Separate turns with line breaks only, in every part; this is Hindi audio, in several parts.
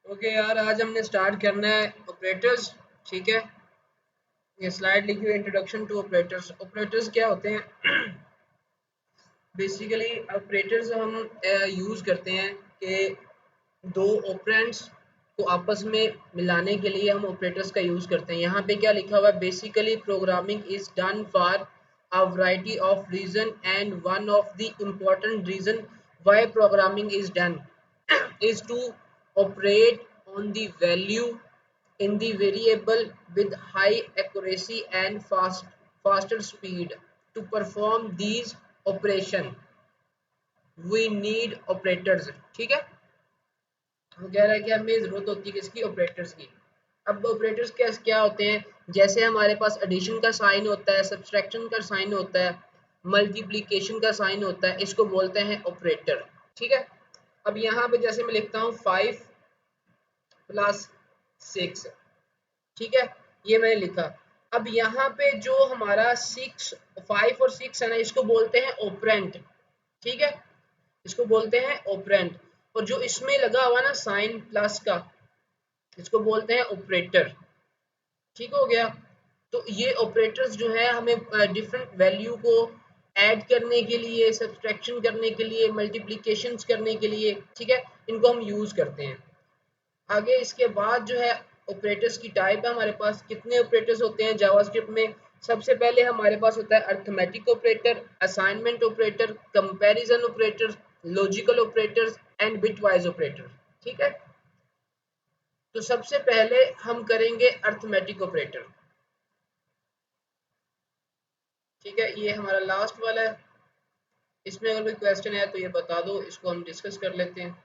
ओके यार, आज हमने स्टार्ट करना है ऑपरेटर्स। ठीक है, ये स्लाइड लिखी हुई इंट्रोडक्शन टू ऑपरेटर्स। ऑपरेटर्स क्या होते हैं? बेसिकली ऑपरेटर्स हम यूज़ करते हैं कि दो ऑपरेंड्स को आपस में मिलाने के लिए हम ऑपरेटर्स का यूज़ करते हैं। यहाँ पे क्या लिखा हुआ है? Basically programming is done for a variety of reason, and one of the important reason why programming is done is to operate on the value in the variable with high accuracy and faster speed. To perform these operation we need operators। ठीक है, वो कह रहा है कि हमें जरूरत होती है किसकी? ऑपरेटर्स की। अब ऑपरेटर्स क्या क्या होते हैं? जैसे हमारे पास एडिशन का साइन होता है, सब्सट्रैक्शन का साइन होता है, मल्टीप्लिकेशन का साइन होता है, इसको बोलते हैं ऑपरेटर। ठीक है, अब यहाँ पे जैसे मैं लिखता हूँ 5 + 6। ठीक है, ये मैंने लिखा। अब यहाँ पे जो हमारा 5 और 6 है ना, इसको बोलते हैं ऑपरेंड। ठीक है, इसको बोलते हैं ऑपरेंड। और जो इसमें लगा हुआ ना साइन प्लस का, इसको बोलते हैं ऑपरेटर। ठीक हो गया। तो ये ऑपरेटर्स जो है हमें डिफरेंट वैल्यू को ऐड करने के लिए, सब्सट्रैक्शन करने के लिए, मल्टीप्लिकेशंस करने के लिए, ठीक है, इनको हम यूज करते हैं। आगे इसके बाद जो है ऑपरेटर्स की टाइप है हमारे पास। कितने ऑपरेटर्स होते हैं जावास्क्रिप्ट में? सबसे पहले हमारे पास होता है arithmetic operator, assignment operator, comparison operator, logical operators and bitwise operator. ठीक है, तो सबसे पहले हम करेंगे अरिथमेटिक ऑपरेटर। ठीक है, ये हमारा लास्ट वाला है। इसमें अगर कोई क्वेश्चन है तो ये बता दो, इसको हम डिस्कस कर लेते हैं।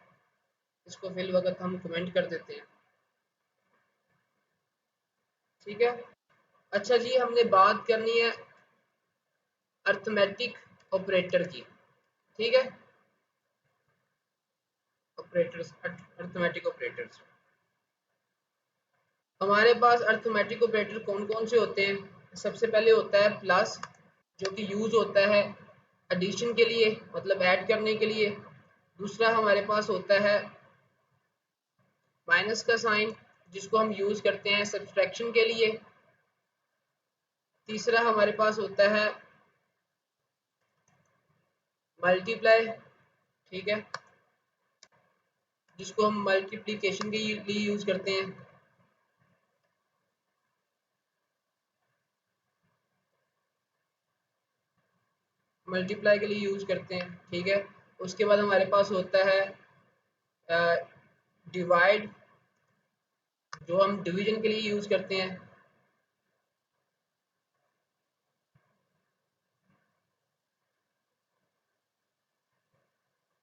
इसको फिल वक्त हम कमेंट कर देते हैं। ठीक है, अच्छा जी, हमने बात करनी है अरिथमेटिक ऑपरेटर की। ठीक है, ऑपरेटर्स, अरिथमेटिक ऑपरेटर्स। हमारे पास अरिथमेटिक ऑपरेटर कौन कौन से होते हैं? सबसे पहले होता है प्लस, जो कि यूज होता है एडिशन के लिए, मतलब ऐड करने के लिए। दूसरा हमारे पास होता है माइनस का साइन, जिसको हम यूज करते हैं सब्सट्रैक्शन के लिए। तीसरा हमारे पास होता है मल्टीप्लाई, ठीक है, जिसको हम मल्टीप्लिकेशन के लिए यूज करते हैं। मल्टीप्लाई के लिए यूज करते हैं। ठीक है, उसके बाद हमारे पास होता है डिवाइड, जो हम डिवीजन के लिए यूज करते हैं।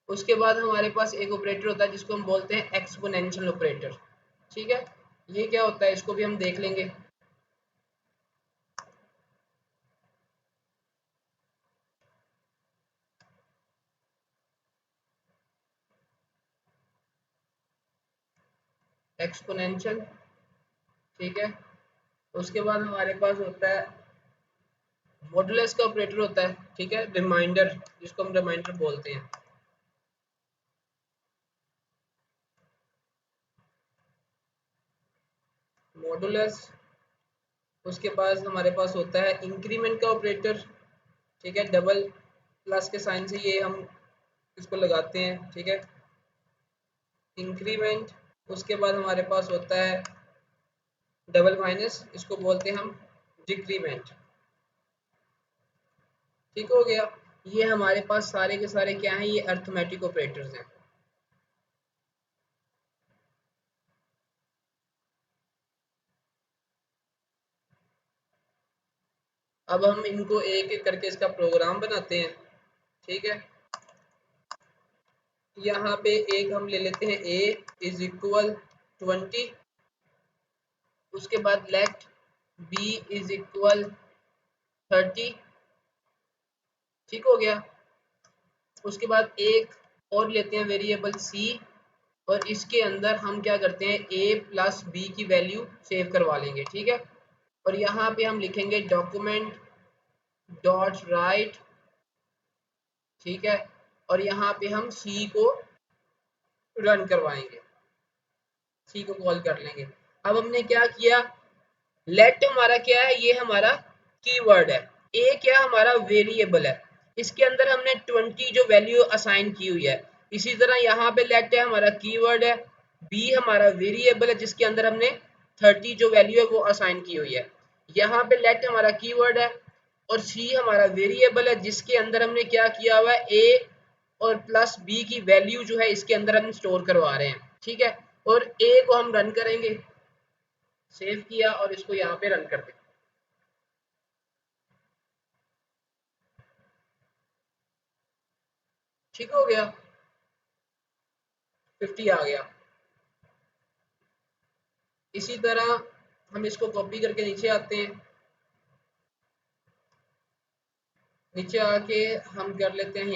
उसके बाद हमारे पास एक ऑपरेटर होता है जिसको हम बोलते हैं एक्सपोनेंशियल ऑपरेटर। ठीक है, ये क्या होता है इसको भी हम देख लेंगे। एक्सपोनेंशियल, ठीक है। उसके बाद हमारे पास होता है मॉडुलस का ऑपरेटर होता है। ठीक है, रिमाइंडर, जिसको हम रिमाइंडर बोलते हैं। मॉडुलस। उसके बाद हमारे पास होता है इंक्रीमेंट का ऑपरेटर। ठीक है, डबल प्लस के साइन से ये हम इसको लगाते हैं। ठीक है, इंक्रीमेंट। उसके बाद हमारे पास होता है डबल माइनस, इसको बोलते हैं हम डिक्रीमेंट। ठीक हो गया, ये हमारे पास सारे के सारे क्या हैं? ये अरिथमेटिक ऑपरेटर्स हैं। अब हम इनको एक एक करके इसका प्रोग्राम बनाते हैं। ठीक है, यहाँ पे एक हम ले लेते हैं a = 20। उसके बाद लेट b = 30। ठीक हो गया, उसके बाद एक और लेते हैं वेरिएबल c, और इसके अंदर हम क्या करते हैं? a + b की वैल्यू सेव करवा लेंगे। ठीक है, और यहाँ पे हम लिखेंगे डॉक्यूमेंट डॉट राइट। ठीक है, और यहाँ पे हम सी को रन करवाएंगे। सी को कॉल कर लेंगे। अब हमने क्या किया, लेट हमारा क्या है, ये हमारा कीवर्ड है, ए क्या हमारा वेरिएबल है, इसके अंदर हमने 20 जो वैल्यू असाइन की हुई है। इसी तरह यहाँ पे लेट है हमारा कीवर्ड है, बी हमारा वेरिएबल है जिसके अंदर हमने 30 जो वैल्यू है वो असाइन की हुई है। यहाँ पे लेट हमारा कीवर्ड है और सी हमारा वेरिएबल है जिसके अंदर हमने क्या किया हुआ है, ए और प्लस बी की वैल्यू जो है इसके अंदर हम स्टोर करवा रहे हैं, ठीक है। और ए को हम रन करेंगे, सेव किया और इसको यहाँ पे रन कर दें। ठीक हो गया, 50 आ गया। इसी तरह हम इसको कॉपी करके नीचे आते हैं, नीचे आके हम कर लेते हैं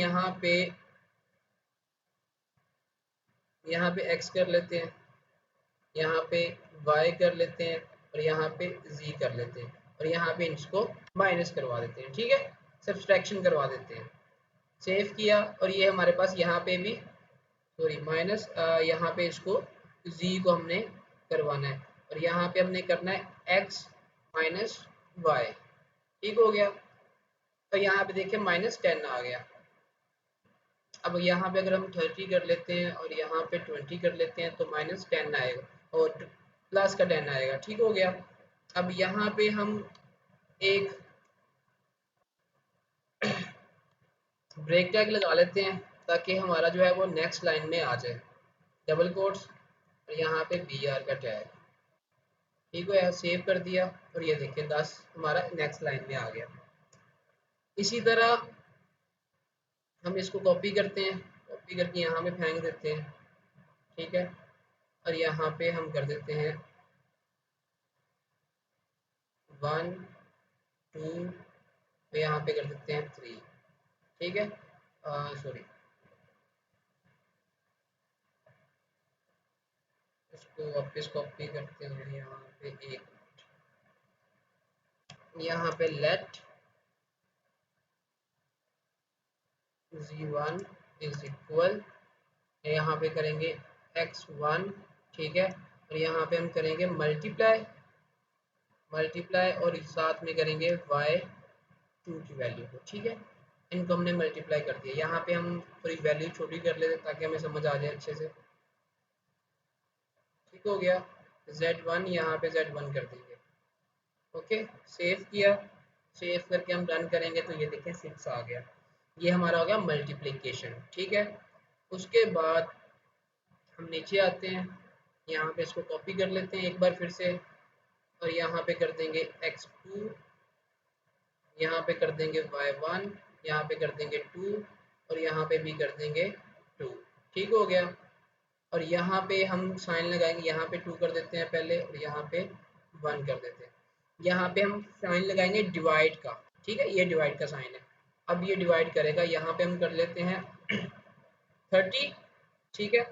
यहाँ पे x कर लेते हैं, यहाँ पे y कर लेते हैं और यहाँ पे z कर लेते हैं और यहाँ पे इसको माइनस करवा देते हैं, ठीक है, सब्सट्रैक्शन करवा देते हैं। सेव किया और ये हमारे पास यहाँ पे भी सॉरी माइनस, यहाँ पे इसको z को हमने करवाना है और यहाँ पे हमने करना है x माइनस y। ठीक हो गया, तो यहाँ पे देखिए -10 आ गया। अब यहाँ पे अगर हम 30 कर लेते हैं और यहाँ पे 20 कर लेते हैं तो -10 आएगा और प्लस का 10 आएगा। ठीक हो गया। अब यहाँ पे हम एक ब्रेक टैग लगा लेते हैं ताकि हमारा जो है वो नेक्स्ट लाइन में आ जाए, डबल कोट्स और यहाँ पे BR का टैग। ठीक है, सेव कर दिया और ये देखिए 10 हमारा नेक्स्ट लाइन में आ गया। इसी तरह हम इसको कॉपी करते हैं, कॉपी करके यहाँ पे फेंक देते हैं, ठीक है, और यहाँ पे हम कर देते हैं 1 2 तो यहाँ पे कर देते हैं 3। ठीक है, सॉरी इसको वापस कॉपी करते हैं, यहाँ पे यहाँ पे लेट z1 इज इक्वल, यहाँ पे करेंगे x1, ठीक है, और यहाँ पे हम करेंगे मल्टीप्लाई और साथ में करेंगे y2 की वैल्यू को, ठीक है। इनको हमने मल्टीप्लाई कर दिया, यहाँ पे हम थोड़ी वैल्यू छोटी कर लेते ताकि हमें समझ आ जाए अच्छे से। ठीक हो गया, z1 यहाँ पे z1 कर देंगे, ओके, सेव किया, सेव करके हम रन करेंगे तो ये देखें 6 आ गया। ये हमारा हो गया मल्टीप्लिकेशन, ठीक है। उसके बाद हम नीचे आते हैं, यहाँ पे इसको कॉपी कर लेते हैं एक बार फिर से और यहाँ पे कर देंगे x2, यहाँ पे कर देंगे y1, यहाँ पे कर देंगे 2 और यहाँ पे भी कर देंगे 2। ठीक हो गया, और यहाँ पे हम साइन लगाएंगे, यहाँ पे 2 कर देते हैं पहले और यहाँ पे 1 कर देते हैं। यहाँ पे हम साइन लगाएंगे डिवाइड का, ठीक है, ये डिवाइड का साइन है। अब ये डिवाइड करेगा, यहाँ पे हम कर लेते हैं 30, ठीक है,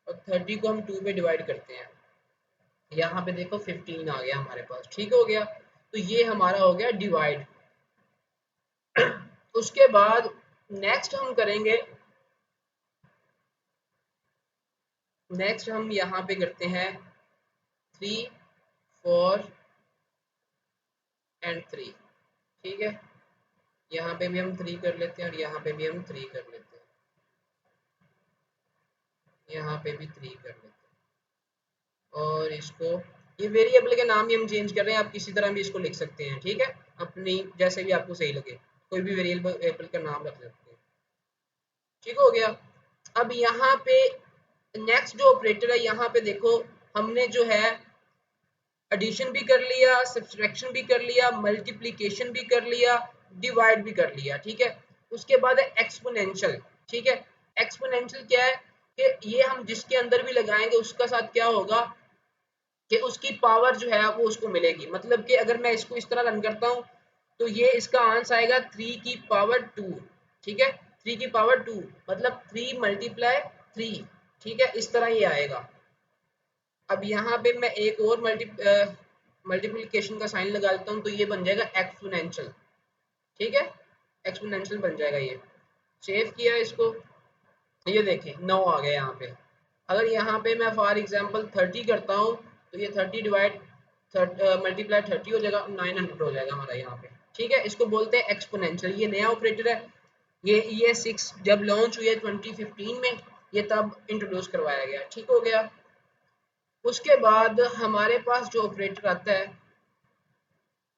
और 30 को हम 2 पे डिवाइड करते हैं, यहाँ पे देखो 15 आ गया हमारे पास। ठीक हो गया, तो ये हमारा हो गया डिवाइड। उसके बाद नेक्स्ट हम करेंगे, नेक्स्ट हम यहाँ पे करते हैं 3 4 एंड 3, ठीक है, यहाँ पे भी हम 3 कर लेते हैं और यहाँ पे भी हम 3 कर लेते हैं, यहाँ पे भी 3 कर लेते हैं और इसको, ये वेरिएबल के नाम ही हम चेंज कर रहे हैं, आप किसी तरह भी इसको लिख सकते हैं, ठीक है, अपनी जैसे भी आपको सही लगे, कोई भी वेरिएबल का नाम रख सकते हैं। ठीक हो गया। अब यहाँ पे नेक्स्ट जो ऑपरेटर है, यहाँ पे देखो हमने जो है एडिशन भी कर लिया, सब्सट्रैक्शन भी कर लिया, मल्टीप्लिकेशन भी कर लिया, डिवाइड भी कर लिया, ठीक है। उसके बाद है एक्सपोनेंशियल, ठीक है। एक्सपोनेंशियल क्या है कि ये हम जिसके अंदर भी लगाएंगे उसका साथ क्या होगा कि उसकी पावर जो है वो उसको मिलेगी। मतलब कि अगर मैं इसको इस तरह रन करता हूँ तो ये इसका आंसर आएगा 3 की पावर 2, ठीक है, 3 की पावर 2 मतलब 3 मल्टीप्लाई 3, ठीक है, इस तरह ये आएगा। अब यहाँ पे मैं एक और मल्टीप्लिकेशन का साइन लगा देता हूँ तो ये बन जाएगा एक्सपोनेंशियल, ठीक है, एक्सपोनेंशियल बन जाएगा ये। सेव किया इसको, ये देखिए 9 आ गया यहाँ पे। अगर यहाँ पे मैं फॉर एग्जांपल 30 करता हूँ तो ये 30 डिवाइड मल्टीप्लाई 30 हो जाएगा, 900 हो जाएगा हमारा यहाँ पे। ठीक है, इसको बोलते हैं एक्सपोनेंशियल। ये नया ऑपरेटर है, ये ES6 जब लॉन्च हुई है 2015 में, ये तब इंट्रोड्यूस करवाया गया। ठीक हो गया। उसके बाद हमारे पास जो ऑपरेटर आता है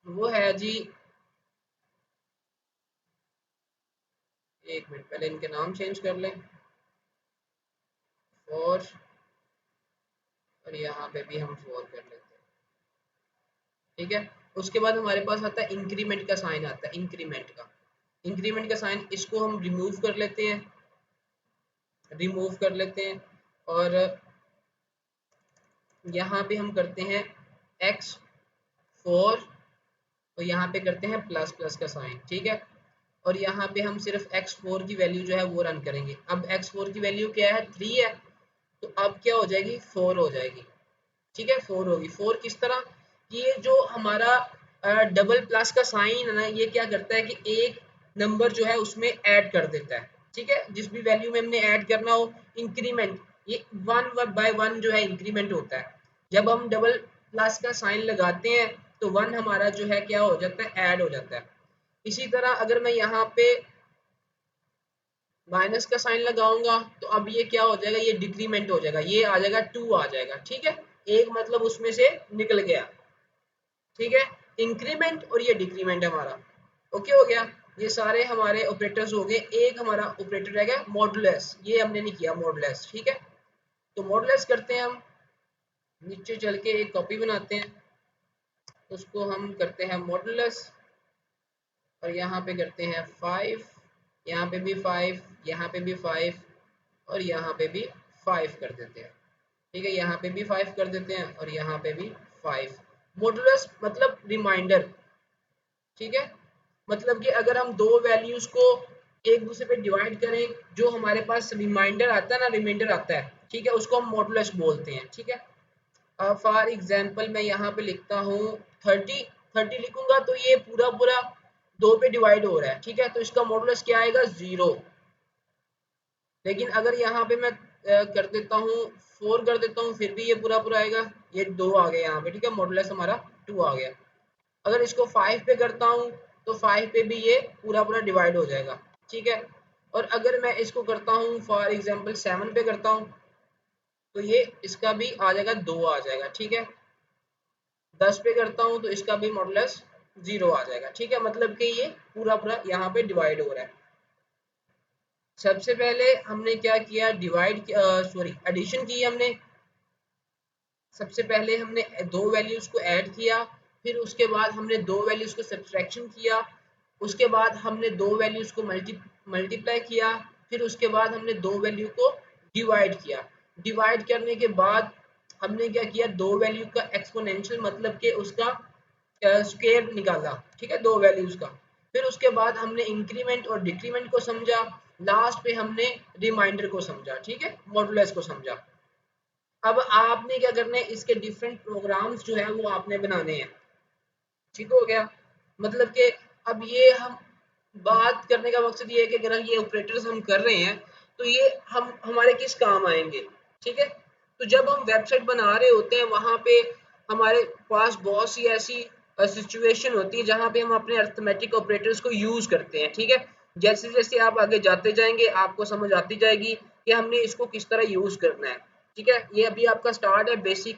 वो है जी, एक मिनट पहले इनके नाम चेंज कर लें, और यहाँ पे भी हम 4 कर लेते हैं। ठीक है, उसके बाद हमारे पास आता है इंक्रीमेंट का साइन आता है, इंक्रीमेंट का। इंक्रीमेंट का साइन इसको हम रिमूव कर लेते हैं, और यहाँ पे हम करते हैं x4, और यहाँ पे करते हैं प्लस प्लस का साइन। ठीक है, और यहाँ पे हम सिर्फ x4 की वैल्यू जो है वो रन करेंगे। अब x4 की वैल्यू क्या है, 3 है, तो अब क्या हो जाएगी, 4 हो जाएगी। ठीक है, 4 होगी। 4 किस तरह, ये जो हमारा डबल प्लस का साइन है ना, ये क्या करता है कि एक नंबर जो है उसमें ऐड कर देता है। ठीक है, जिस भी वैल्यू में हमने ऐड करना हो, इंक्रीमेंट, ये 1 बाय 1 जो है इंक्रीमेंट होता है। जब हम डबल प्लस का साइन लगाते हैं तो 1 हमारा जो है क्या हो जाता है, ऐड हो जाता है। इसी तरह अगर मैं यहाँ पे माइनस का साइन लगाऊंगा तो अब ये क्या हो जाएगा, ये डिक्रीमेंट हो जाएगा, ये आ जाएगा 2 आ जाएगा। ठीक है, एक मतलब उसमें से निकल गया। ठीक है, इंक्रीमेंट और ये डिक्रीमेंट हमारा ओके हो गया। ये सारे हमारे ऑपरेटर्स हो गए। एक हमारा ऑपरेटर रह गया मॉडुलस, ये हमने नहीं किया मॉडुलस। ठीक है, तो मॉडुलस करते हैं हम, नीचे चल के एक कॉपी बनाते हैं, उसको हम करते हैं मॉडुलस, और यहाँ पे करते हैं 5, यहाँ पे भी 5, यहाँ पे भी 5, और यहाँ पे भी 5 कर देते हैं। ठीक है, यहाँ पे भी 5 कर देते हैं, और यहाँ पे भी 5। मॉडुलस मतलब रिमाइंडर। ठीक है, मतलब कि अगर हम दो वैल्यूज को एक दूसरे पे डिवाइड करें, जो हमारे पास रिमाइंडर आता है ना, रिमाइंडर आता है, ठीक है, उसको हम मॉडुलस बोलते हैं। ठीक है, फॉर एग्जांपल मैं यहाँ पे लिखता हूँ 30, 30 लिखूंगा तो ये पूरा पूरा दो पे डिवाइड हो रहा है। ठीक है, तो इसका मॉडुलस क्या आएगा, 0। लेकिन अगर यहाँ पे मैं कर देता हूँ 4 कर देता हूँ, फिर भी ये पूरा पूरा आएगा, ये 2 आ गया यहाँ पे। ठीक है, मॉडुलस हमारा 2 आ गया। अगर इसको 5 पे करता हूँ तो 5 पे भी ये पूरा पूरा डिवाइड हो जाएगा। ठीक है, और अगर मैं इसको करता हूँ फॉर एग्जांपल 7 पे करता हूँ तो ये इसका भी आ जाएगा, 2 आ जाएगा। ठीक है, 10 पे करता हूँ तो इसका भी मॉडुलस 0 आ जाएगा। ठीक है, मतलब कि ये पूरा पूरा यहाँ पे डिवाइड हो रहा है। सबसे पहले हमने क्या किया, डिवाइड, सॉरी एडिशन की हमने। सबसे पहले हमने दो वैल्यूज को ऐड किया, फिर उसके बाद हमने दो वैल्यूज को सब्ट्रैक्शन किया, उसके बाद हमने दो वैल्यूज को मल्टीप्लाई किया, फिर उसके बाद हमने दो वैल्यू को डिवाइड किया। डिवाइड करने के बाद हमने क्या किया, दो वैल्यू का एक्सपोनेंशियल मतलब कि उसका स्क्वायर निकाला। ठीक है, दो वैल्यूज का। फिर उसके बाद हमने इंक्रीमेंट और डिक्रीमेंट को समझा, लास्ट पे हमने रिमाइंडर को समझा। ठीक है, मॉडुलस को समझा। अब आपने क्या करना है, इसके डिफरेंट प्रोग्राम्स जो है वो आपने बनाने हैं। ठीक हो गया, मतलब कि अब ये हम बात करने का मकसद ये है कि अगर ये ऑपरेटर्स हम कर रहे हैं तो ये हम हमारे किस काम आएंगे। ठीक है, तो जब हम वेबसाइट बना रहे होते हैं वहां पे हमारे पास बहुत सी ऐसी सिचुएशन होती है जहां पे हम अपने अरिथमेटिक ऑपरेटर्स को यूज करते हैं। ठीक है, जैसे जैसे आप आगे जाते जाएंगे आपको समझ आती जाएगी कि हमने इसको किस तरह यूज करना है। ठीक है, ये अभी आपका स्टार्ट है बेसिक,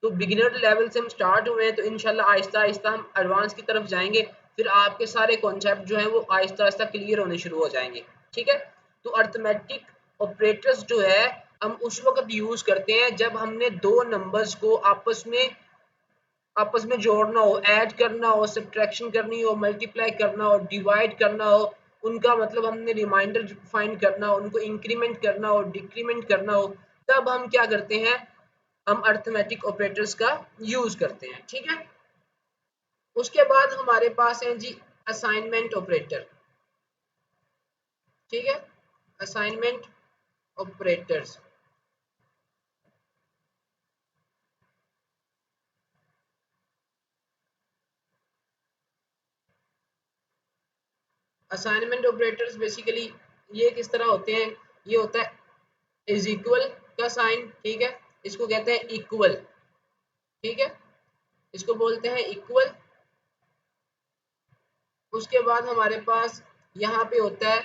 तो बिगिनर लेवल से हम स्टार्ट हुए हैं, तो इंशाल्लाह आहिस्ता आहिस्ता हम एडवांस की तरफ जाएंगे, फिर आपके सारे कॉन्सेप्ट जो हैं वो आहिस्ता आहिस्ता क्लियर होने शुरू हो जाएंगे। ठीक है, तो अरिथमेटिक ऑपरेटर्स जो है हम उस वक्त यूज करते हैं जब हमने दो नंबर्स को आपस में जोड़ना हो, ऐड करना हो, सब्ट्रैक्शन करनी हो, मल्टीप्लाई करना हो, डिवाइड करना हो, उनका मतलब हमने रिमाइंडर फाइंड करना हो, उनको इंक्रीमेंट करना हो, डिक्रीमेंट करना हो, तब हम क्या करते हैं, हम अरिथमेटिक ऑपरेटर्स का यूज करते हैं। ठीक है, उसके बाद हमारे पास है जी असाइनमेंट ऑपरेटर। ठीक है, assignment operators. Assignment operators basically ये किस तरह होते हैं, ये होता है इज इक्वल, का साइन, ठीक है, इसको कहते हैं इक्वल, ठीक है, इसको बोलते हैं इक्वल। उसके बाद हमारे पास यहाँ पे होता है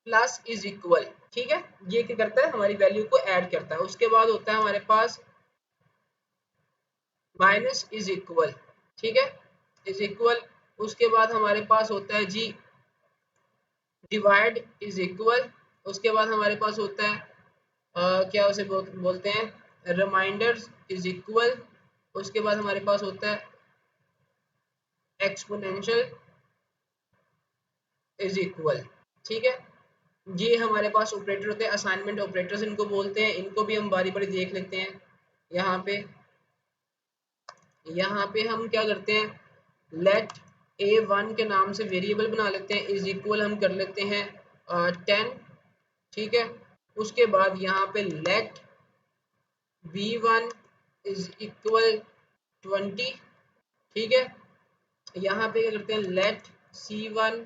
प्लस इज इक्वल, ठीक है, ये क्या करता है, हमारी वैल्यू को ऐड करता है। उसके बाद होता है हमारे पास माइनस इज इक्वल, ठीक है, इज इक्वल। उसके बाद हमारे पास होता है जी डिवाइड इज इक्वल। उसके बाद हमारे पास होता है क्या उसे बोलते हैं, रिमाइंडर्स इज इक्वल। उसके बाद हमारे पास होता है एक्सपोनेंशियल इज इक्वल, ठीक है। ये हमारे पास ऑपरेटर होते हैं, असाइनमेंट ऑपरेटर्स इनको बोलते हैं। इनको भी हम बारी बारी देख लेते हैं। यहाँ पे हम क्या करते हैं, लेट a1 के नाम से वेरिएबल बना लेते हैं, इज इक्वल हम कर लेते हैं 10, ठीक है। उसके बाद यहाँ पे लेट b1 इज इक्वल 20, ठीक है। यहाँ पे क्या करते हैं, late c1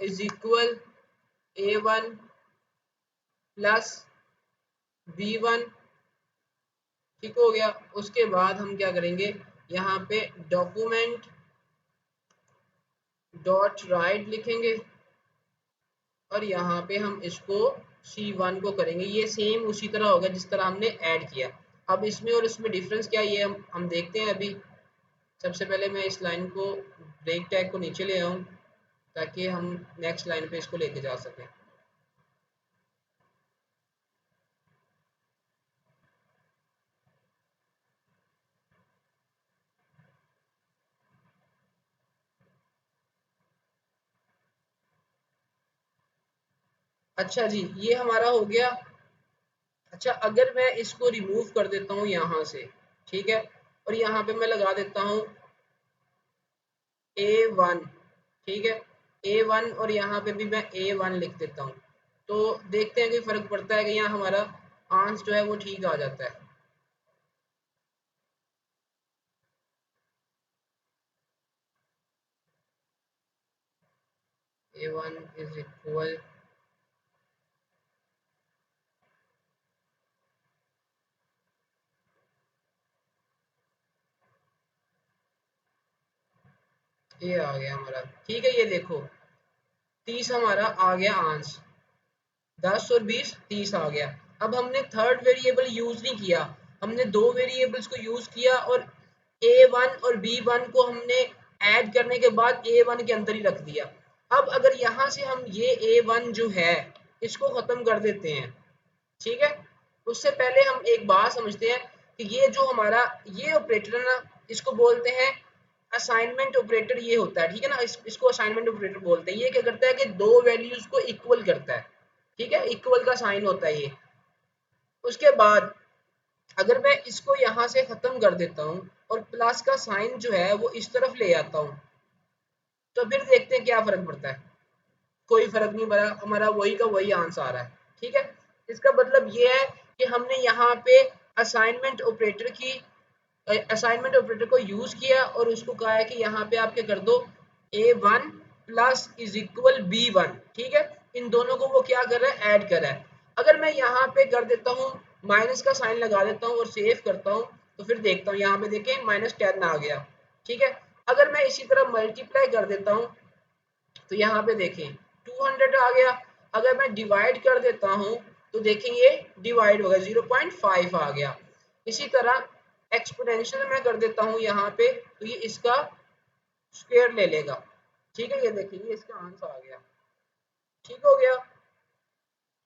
is equal a1 plus b1, ठीक हो गया। उसके बाद हम क्या करेंगे, यहाँ पे डॉक्यूमेंट डॉट राइट लिखेंगे और यहाँ पे हम इसको C1 को करेंगे, ये सेम उसी तरह होगा जिस तरह हमने ऐड किया। अब इसमें और इसमें डिफरेंस क्या है ये हम देखते हैं अभी। सबसे पहले मैं इस लाइन को ब्रेक टैग को नीचे ले आऊँ ताकि हम नेक्स्ट लाइन पे इसको लेके जा सकें। अच्छा जी, ये हमारा हो गया। अच्छा, अगर मैं इसको रिमूव कर देता हूँ यहाँ से, ठीक है, और यहाँ पे मैं लगा देता हूँ A1, ठीक है, A1 और यहाँ पे भी मैं A1 लिख देता हूँ, तो देखते हैं कि फर्क पड़ता है कि यहाँ हमारा आंसर जो है वो ठीक आ जाता है। A1 इज इक्वल, ये आ गया हमारा, ठीक है। ये देखो 30 हमारा आ गया आंसर, 10 और 20 30 आ गया। अब हमने थर्ड वेरिएबल यूज नहीं किया, हमने दो वेरिएबल्स को यूज किया और A1 और B1 को हमने ऐड करने के बाद A1 के अंदर ही रख दिया। अब अगर यहाँ से हम ये A1 जो है इसको खत्म कर देते हैं, ठीक है, उससे पहले हम एक बात समझते हैं कि ये जो हमारा ये ऑपरेटर है ना, इसको बोलते हैं असाइनमेंट ऑपरेटर, ये होता है, ठीक है ना, इसको असाइनमेंट ऑपरेटर बोलते हैं। ये क्या करता है कि दो वैल्यूज को इक्वल करता है, ठीक है, इक्वल का साइन होता है ये। उसके बाद अगर मैं इसको यहाँ से खत्म कर देता हूँ और प्लस का साइन जो है वो इस तरफ ले आता हूँ, तो फिर देखते हैं क्या फर्क पड़ता है। कोई फर्क नहीं पड़ा, हमारा वही का वही आंसर आ रहा है, ठीक है। इसका मतलब ये है कि हमने यहाँ पे असाइनमेंट ऑपरेटर की असाइनमेंट ऑपरेटर को यूज किया और उसको कहा है कि यहाँ पे आप क्या कर दो, A1 plus is equal B1, ठीक है। इन दोनों को वो क्या कर रहा है, ऐड कर रहा है। अगर मैं यहाँ पे कर देता हूँ माइनस का साइन लगा देता हूँ और सेव करता हूँ, तो फिर देखता हूँ यहाँ पे देखें -10 आ गया, ठीक है। अगर मैं इसी तरह मल्टीप्लाई कर देता हूँ तो यहाँ पे देखें 200 आ गया। अगर मैं डिवाइड कर देता हूँ तो देखें ये डिवाइड होगा 0.5 आ गया। इसी तरह एक्सपोनेंशियल में कर देता हूँ यहाँ पे तो ये इसका स्क्वायर ले लेगा, ठीक है। ये देखिए ये इसका आंसर आ गया, ठीक हो गया।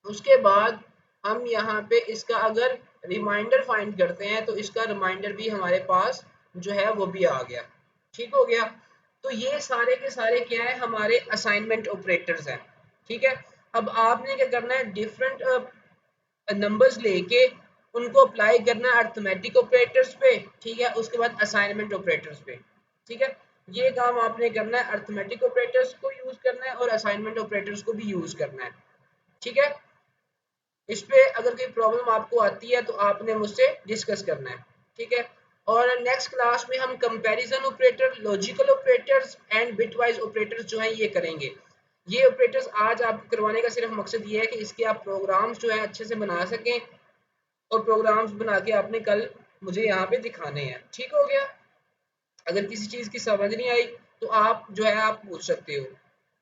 उसके बाद हम यहाँ पे इसका अगर रिमाइंडर फाइंड करते हैं तो इसका रिमाइंडर भी हमारे पास जो है वो भी आ गया, ठीक हो गया। तो ये सारे के सारे क्या है, हमारे असाइनमेंट ऑपरेटर्स हैं, ठीक है। अब आपने क्या करना है, डिफरेंट नंबर्स लेके उनको अप्लाई करना है अर्थमेटिक ऑपरेटर्स पे, ठीक है, उसके बाद असाइनमेंट ऑपरेटर्स पे, ठीक है। ये काम आपने करना है, अर्थमेटिक ऑपरेटर्स को यूज करना है और असाइनमेंट ऑपरेटर्स को भी यूज करना है, ठीक है। इस पे अगर कोई प्रॉब्लम आपको आती है तो आपने मुझसे डिस्कस करना है, ठीक है। और नेक्स्ट क्लास में हम comparison operator, logical operators and bitwise operators जो है ये करेंगे। ये ऑपरेटर्स आज आपको करवाने का सिर्फ मकसद ये है कि इसके आप प्रोग्राम्स जो है अच्छे से बना सकें, और प्रोग्राम्स बना के आपने कल मुझे यहाँ पे दिखाने हैं। ठीक हो गया? अगर किसी चीज़ की समझ नहीं आई तो आप जो है आप पूछ सकते हो।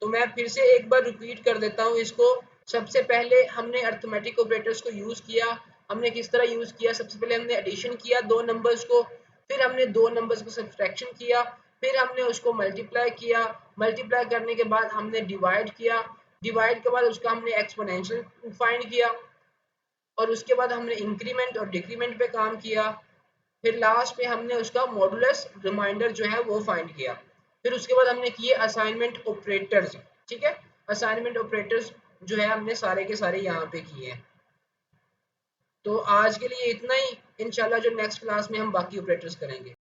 तो मैं फिर से एक बार रिपीट कर देता हूँ इसको। सबसे पहले हमने अरिथमेटिक ऑपरेटर्स को यूज़ किया। हमने किस तरह यूज़ किया? सबसे पहले हमने एडिशन किया दो नंबर्स को, फिर हमने दो नंबर्स को सब्सट्रैक्शन किया, फिर हमने उसको मल्टीप्लाई किया, मल्टीप्लाई करने के बाद हमने डिवाइड किया, डिवाइड के बाद उसका हमने एक्सपोनेंशियल फाइंड किया, और उसके बाद हमने इंक्रीमेंट और डिक्रीमेंट पे काम किया, फिर लास्ट में हमने उसका मॉडुलस रिमाइंडर जो है वो फाइंड किया, फिर उसके बाद हमने किए असाइनमेंट ऑपरेटर्स। ठीक है, असाइनमेंट ऑपरेटर्स जो है हमने सारे के सारे यहाँ पे किए हैं। तो आज के लिए इतना ही, इंशाल्लाह जो नेक्स्ट क्लास में हम बाकी ऑपरेटर्स करेंगे।